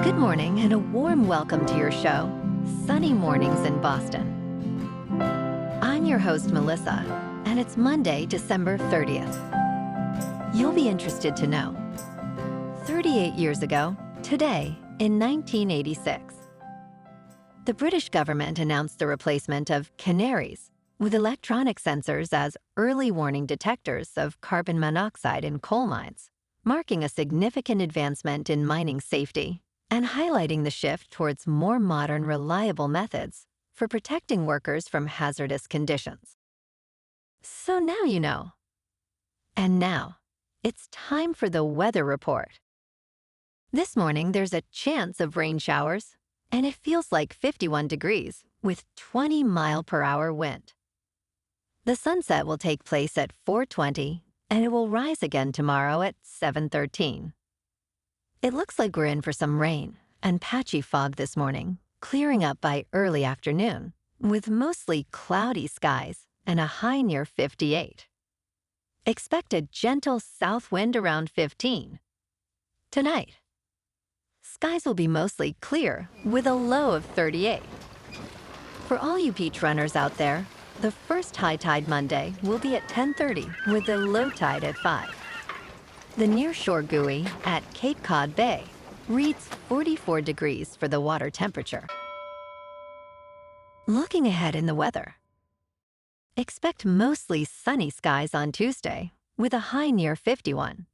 Good morning and a warm welcome to your show, Sunny Mornings in Boston. I'm your host, Melissa, and it's Monday, December 30th. You'll be interested to know, 38 years ago, today, in 1986, the British government announced the replacement of canaries with electronic sensors as early warning detectors of carbon monoxide in coal mines, marking a significant advancement in mining safety and highlighting the shift towards more modern, reliable methods for protecting workers from hazardous conditions. So now you know. And now, it's time for the weather report. This morning, there's a chance of rain showers, and it feels like 51 degrees with 20-mile-per-hour wind. The sunset will take place at 4:20, and it will rise again tomorrow at 7:13. It looks like we're in for some rain and patchy fog this morning, clearing up by early afternoon, with mostly cloudy skies and a high near 58. Expect a gentle south wind around 15. Tonight, skies will be mostly clear with a low of 38. For all you beach runners out there, the first high tide Monday will be at 10:30 with the low tide at 5. The nearshore buoy at Cape Cod Bay reads 44 degrees for the water temperature. Looking ahead in the weather, expect mostly sunny skies on Tuesday with a high near 51.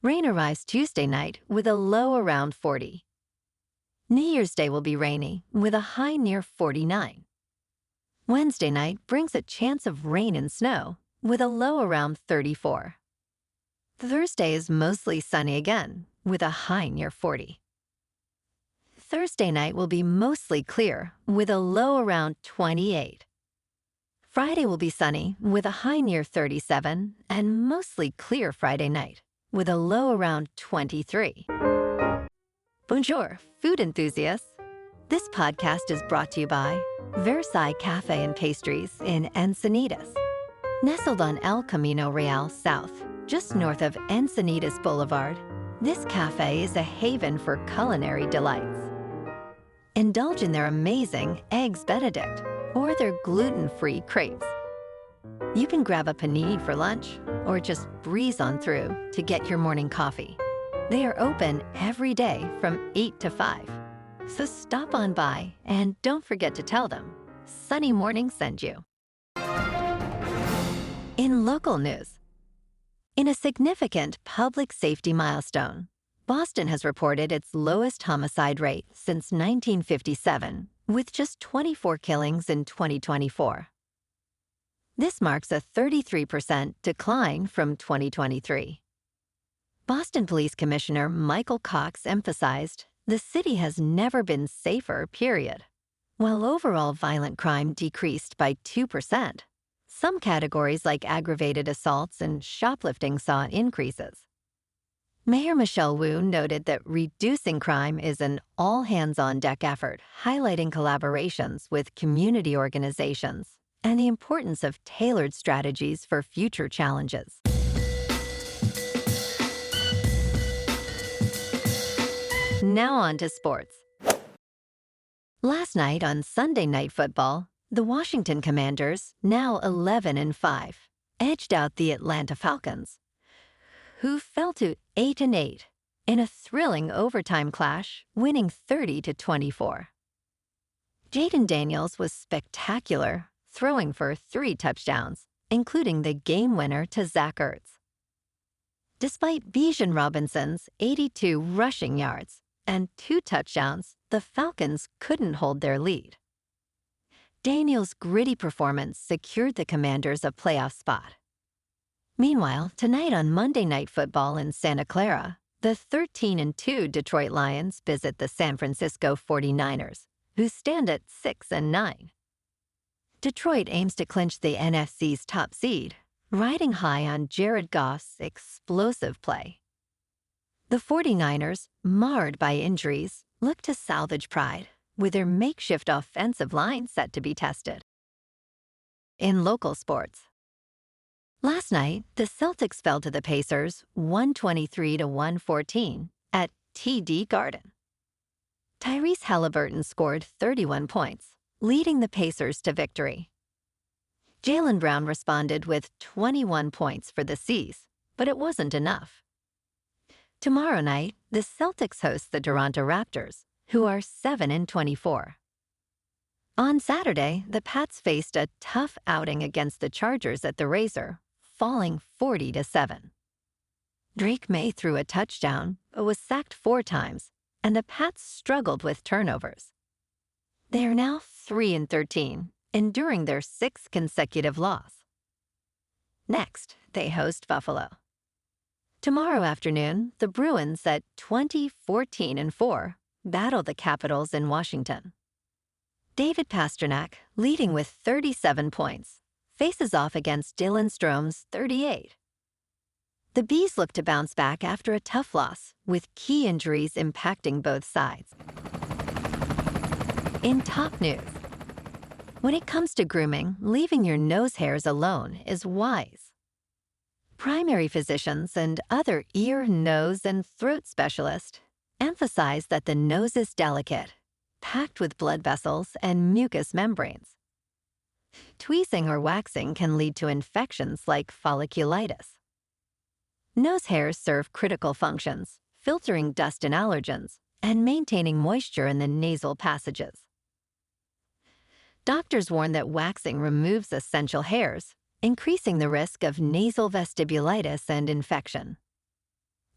Rain arrives Tuesday night with a low around 40. New Year's Day will be rainy with a high near 49. Wednesday night brings a chance of rain and snow with a low around 34. Thursday is mostly sunny again, with a high near 40. Thursday night will be mostly clear, with a low around 28. Friday will be sunny, with a high near 37, and mostly clear Friday night, with a low around 23. Bonjour, food enthusiasts. This podcast is brought to you by Versailles Cafe and Pastries in Encinitas. Nestled on El Camino Real South, just north of Encinitas Boulevard, this cafe is a haven for culinary delights. Indulge in their amazing Eggs Benedict or their gluten-free crepes. You can grab a panini for lunch or just breeze on through to get your morning coffee. They are open every day from 8 to 5. So stop on by and don't forget to tell them Sunny Morning sent you. In local news, in a significant public safety milestone, Boston has reported its lowest homicide rate since 1957, with just 24 killings in 2024. This marks a 33% decline from 2023. Boston Police Commissioner Michael Cox emphasized the city has never been safer, period. While overall violent crime decreased by 2%, some categories like aggravated assaults and shoplifting saw increases. Mayor Michelle Wu noted that reducing crime is an all-hands-on-deck effort, highlighting collaborations with community organizations and the importance of tailored strategies for future challenges. Now on to sports. Last night on Sunday Night Football, the Washington Commanders, now 11-5, edged out the Atlanta Falcons, who fell to 8-8 in a thrilling overtime clash, winning 30-24. Jayden Daniels was spectacular, throwing for 3 touchdowns, including the game winner to Zach Ertz. Despite Bijan Robinson's 82 rushing yards and 2 touchdowns, the Falcons couldn't hold their lead. Daniels' gritty performance secured the Commanders a playoff spot. Meanwhile, tonight on Monday Night Football in Santa Clara, the 13-2 Detroit Lions visit the San Francisco 49ers, who stand at 6-9. Detroit aims to clinch the NFC's top seed, riding high on Jared Goff's explosive play. The 49ers, marred by injuries, look to salvage pride, with their makeshift offensive line set to be tested. In local sports, last night, the Celtics fell to the Pacers 123-114 at TD Garden. Tyrese Halliburton scored 31 points, leading the Pacers to victory. Jaylen Brown responded with 21 points for the C's, but it wasn't enough. Tomorrow night, the Celtics host the Toronto Raptors, who are 7-24. On Saturday, the Pats faced a tough outing against the Chargers at the Razor, falling 40-7. Drake May threw a touchdown, but was sacked 4 times, and the Pats struggled with turnovers. They are now 3-13, enduring their 6th consecutive loss. Next, they host Buffalo. Tomorrow afternoon, the Bruins at 20-14-4 battle the Capitals in Washington. David Pastrnak, leading with 37 points, faces off against Dylan Strome's 38. The Bees look to bounce back after a tough loss, with key injuries impacting both sides. In top news, when it comes to grooming, leaving your nose hairs alone is wise. Primary physicians and other ear, nose, and throat specialists emphasize that the nose is delicate, packed with blood vessels and mucous membranes. Tweezing or waxing can lead to infections like folliculitis. Nose hairs serve critical functions, filtering dust and allergens, and maintaining moisture in the nasal passages. Doctors warn that waxing removes essential hairs, increasing the risk of nasal vestibulitis and infection.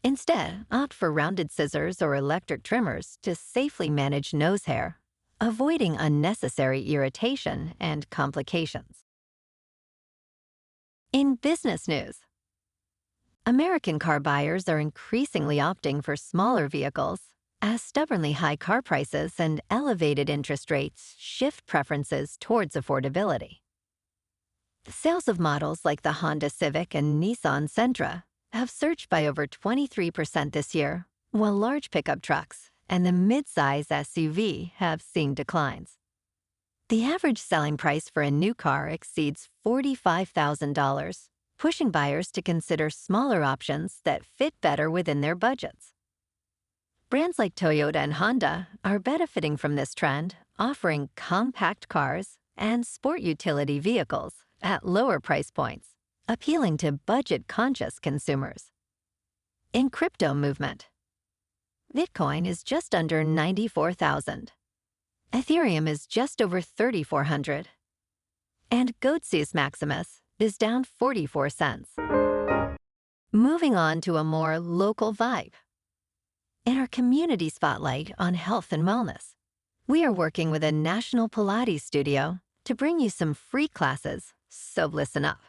Instead, opt for rounded scissors or electric trimmers to safely manage nose hair, avoiding unnecessary irritation and complications. In business news, American car buyers are increasingly opting for smaller vehicles as stubbornly high car prices and elevated interest rates shift preferences towards affordability. Sales of models like the Honda Civic and Nissan Sentra have surged by over 23% this year, while large pickup trucks and the mid-size SUV have seen declines. The average selling price for a new car exceeds $45,000, pushing buyers to consider smaller options that fit better within their budgets. Brands like Toyota and Honda are benefiting from this trend, offering compact cars and sport utility vehicles at lower price points, appealing to budget-conscious consumers. In crypto movement, Bitcoin is just under 94,000. Ethereum is just over 3,400. And Goatseus Maximus is down 44 cents. Moving on to a more local vibe. In our community spotlight on health and wellness, we are working with a national Pilates studio to bring you some free classes, so listen up.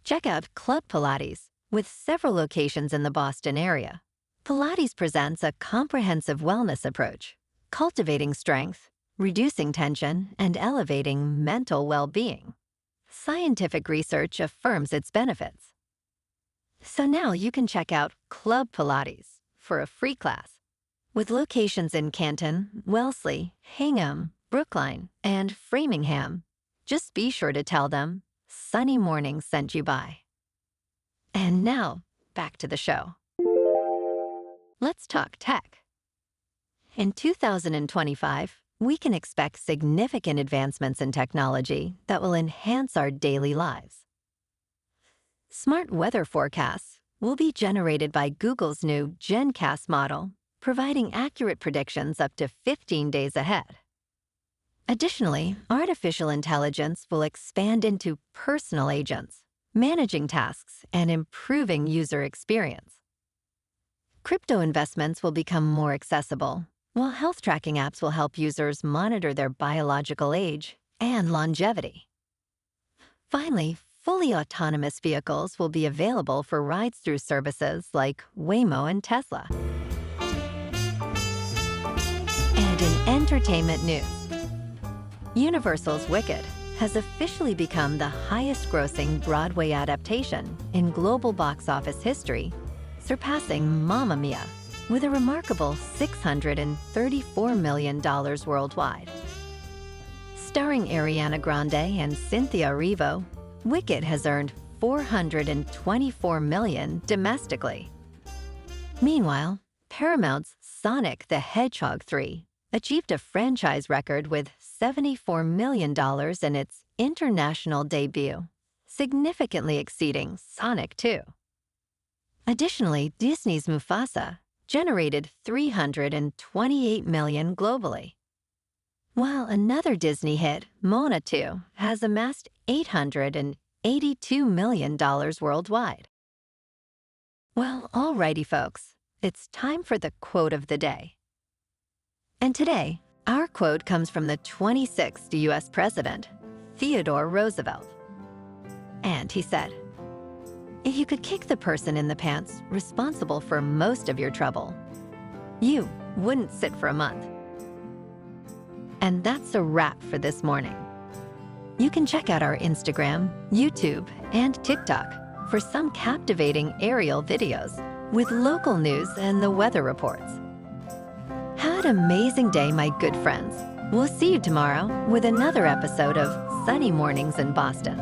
Check out Club Pilates, with several locations in the Boston area. Pilates presents a comprehensive wellness approach, cultivating strength, reducing tension, and elevating mental well-being. Scientific research affirms its benefits. So now you can check out Club Pilates for a free class. With locations in Canton, Wellesley, Hingham, Brookline, and Framingham, just be sure to tell them Sunny Morning sent you by. And now, back to the show. Let's talk tech. In 2025, we can expect significant advancements in technology that will enhance our daily lives. Smart weather forecasts will be generated by Google's new GenCast model, providing accurate predictions up to 15 days ahead. Additionally, artificial intelligence will expand into personal agents, managing tasks and improving user experience. Crypto investments will become more accessible, while health tracking apps will help users monitor their biological age and longevity. Finally, fully autonomous vehicles will be available for rides through services like Waymo and Tesla. And in entertainment news, Universal's Wicked has officially become the highest-grossing Broadway adaptation in global box office history, surpassing Mamma Mia, with a remarkable $634 million worldwide. Starring Ariana Grande and Cynthia Erivo, Wicked has earned $424 million domestically. Meanwhile, Paramount's Sonic the Hedgehog 3 achieved a franchise record with $74 million in its international debut, significantly exceeding Sonic 2. Additionally, Disney's Mufasa generated $328 million globally, while another Disney hit, Moana 2, has amassed $882 million worldwide. Well, alrighty folks, it's time for the quote of the day. And today, our quote comes from the 26th U.S. President, Theodore Roosevelt. And he said, "If you could kick the person in the pants responsible for most of your trouble, you wouldn't sit for a month." And that's a wrap for this morning. You can check out our Instagram, YouTube, and TikTok for some captivating aerial videos with local news and the weather reports. Have an amazing day, my good friends. We'll see you tomorrow with another episode of Sunny Mornings in Boston.